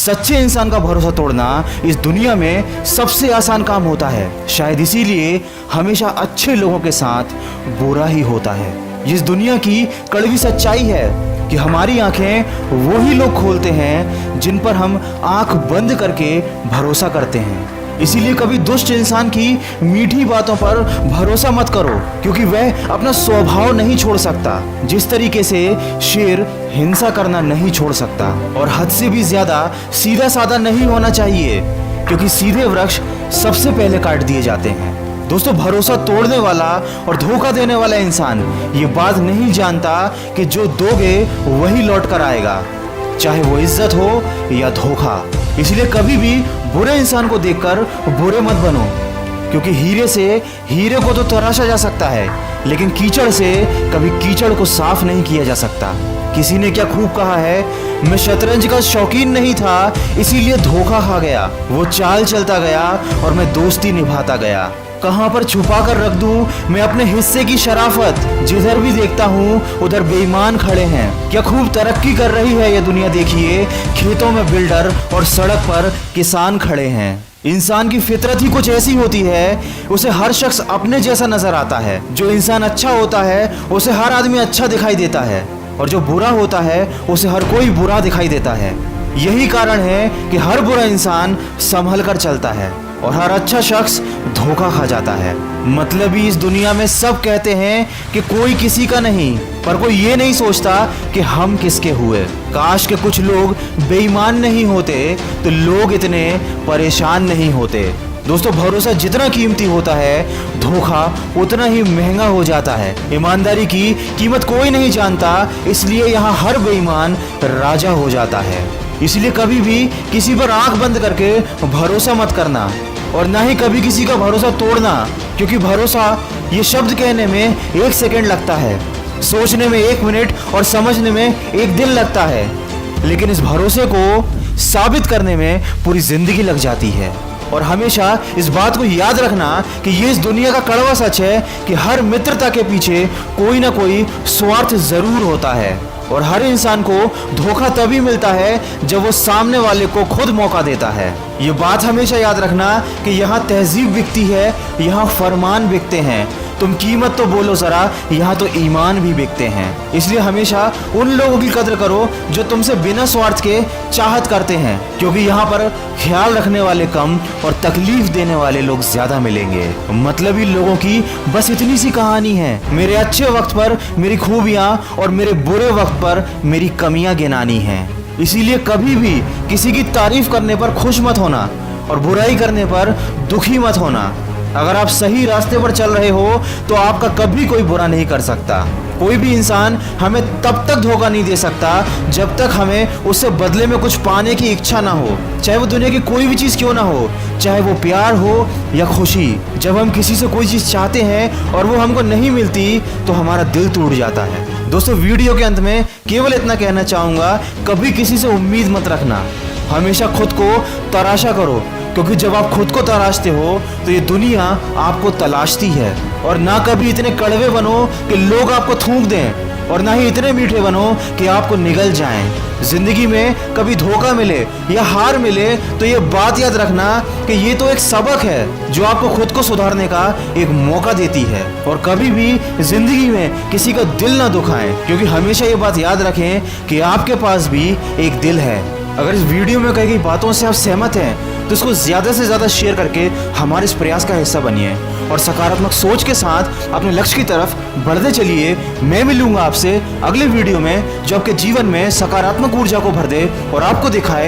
सच्चे इंसान का भरोसा तोड़ना इस दुनिया में सबसे आसान काम होता है। शायद इसीलिए हमेशा अच्छे लोगों के साथ बुरा ही होता है। इस दुनिया की कड़वी सच्चाई है कि हमारी आंखें वही लोग खोलते हैं जिन पर हम आंख बंद करके भरोसा करते हैं। इसीलिए कभी दुष्ट इंसान की मीठी बातों पर भरोसा मत करो, क्योंकि वह अपना स्वभाव नहीं छोड़ सकता। जिस तरीके से शेर हिंसा करना नहीं छोड़ सकता, और हद से भी ज्यादा सीधा साधा नहीं होना चाहिए, क्योंकि सीधे वृक्ष सबसे पहले काट दिए जाते हैं। दोस्तों, भरोसा तोड़ने वाला और धोखा देने वाला इंसान ये बात नहीं जानता कि जो दोगे वही लौट कर आएगा, चाहे वो इज्जत हो या धोखा। इसलिए कभी भी बुरे इंसान को देखकर बुरे मत बनो, क्योंकि हीरे से हीरे को तो तराशा जा सकता है, लेकिन कीचड़ से कभी कीचड़ को साफ नहीं किया जा सकता। किसी ने क्या खूब कहा है, मैं शतरंज का शौकीन नहीं था, इसीलिए धोखा खा गया। वो चाल चलता गया और मैं दोस्ती निभाता गया। कहां पर छुपा कर रख दूं मैं अपने हिस्से की शराफत, जिधर भी देखता हूं उधर बेईमान खड़े हैं। क्या खूब तरक्की कर रही है ये दुनिया, देखिए खेतों में बिल्डर और सड़क पर किसान खड़े हैं। इंसान की फितरत ही कुछ ऐसी होती है, उसे हर शख्स अपने जैसा नजर आता है। जो इंसान अच्छा होता है उसे हर आदमी अच्छा दिखाई देता है, और जो बुरा होता है उसे हर कोई बुरा दिखाई देता है। यही कारण है कि हर बुरा इंसान संभल कर चलता है और हर अच्छा शख्स धोखा खा जाता है। मतलब ही इस दुनिया में सब कहते हैं कि कोई किसी का नहीं, पर कोई ये नहीं सोचता कि हम किसके हुए। काश के कुछ लोग बेईमान नहीं होते तो लोग इतने परेशान नहीं होते। दोस्तों, भरोसा जितना कीमती होता है, धोखा उतना ही महंगा हो जाता है। ईमानदारी की कीमत कोई नहीं जानता, इसलिए यहाँ हर बेईमान राजा हो जाता है। इसलिए कभी भी किसी पर आंख बंद करके भरोसा मत करना, और ना ही कभी किसी का भरोसा तोड़ना, क्योंकि भरोसा ये शब्द कहने में 1 सेकंड लगता है, सोचने में 1 मिनट और समझने में 1 दिन लगता है, लेकिन इस भरोसे को साबित करने में पूरी जिंदगी लग जाती है। और हमेशा इस बात को याद रखना कि ये इस दुनिया का कड़वा सच है कि हर मित्रता के पीछे कोई ना कोई स्वार्थ जरूर होता है, और हर इंसान को धोखा तभी मिलता है जब वो सामने वाले को खुद मौका देता है। ये बात हमेशा याद रखना कि यहाँ तहजीब बिकती है, यहाँ फरमान बिकते हैं। तुम कीमत तो बोलो जरा, यहाँ तो ईमान भी बिकते हैं। इसलिए हमेशा उन लोगों की कदर करो जो तुमसे बिना स्वार्थ के चाहत करते हैं, क्योंकि यहाँ पर ख्याल रखने वाले कम और तकलीफ देने वाले लोग ज्यादा मिलेंगे। मतलबी लोगों की बस इतनी सी कहानी है, मेरे अच्छे वक्त पर मेरी खूबियाँ और मेरे बुरे वक्त पर मेरी कमियां गिनानी हैं। इसीलिए कभी भी किसी की तारीफ करने पर खुश मत होना और बुराई करने पर दुखी मत होना। अगर आप सही रास्ते पर चल रहे हो तो आपका कभी कोई बुरा नहीं कर सकता। कोई भी इंसान हमें तब तक धोखा नहीं दे सकता जब तक हमें उससे बदले में कुछ पाने की इच्छा ना हो, चाहे वो दुनिया की कोई भी चीज़ क्यों ना हो, चाहे वो प्यार हो या खुशी। जब हम किसी से कोई चीज़ चाहते हैं और वो हमको नहीं मिलती तो हमारा दिल टूट जाता है। दोस्तों, वीडियो के अंत में केवल इतना कहना चाहूँगा, कभी किसी से उम्मीद मत रखना, हमेशा खुद को तराशा करो, क्योंकि जब आप खुद को तराशते हो तो ये दुनिया आपको तलाशती है। और ना कभी इतने कड़वे बनो कि लोग आपको थूक दें, और ना ही इतने मीठे बनो कि आपको निगल जाएं। जिंदगी में कभी धोखा मिले या हार मिले तो ये बात याद रखना कि ये तो एक सबक है जो आपको खुद को सुधारने का एक मौका देती है। और कभी भी जिंदगी में किसी का दिल ना दुखाएं, क्योंकि हमेशा ये बात याद रखें कि आपके पास भी एक दिल है। अगर इस वीडियो में कही गई बातों से आप सहमत हैं तो इसको ज़्यादा से ज़्यादा शेयर करके हमारे इस प्रयास का हिस्सा बनिए, और सकारात्मक सोच के साथ अपने लक्ष्य की तरफ बढ़ते चलिए। मैं मिलूंगा आपसे अगले वीडियो में जो आपके जीवन में सकारात्मक ऊर्जा को भर दे और आपको दिखाए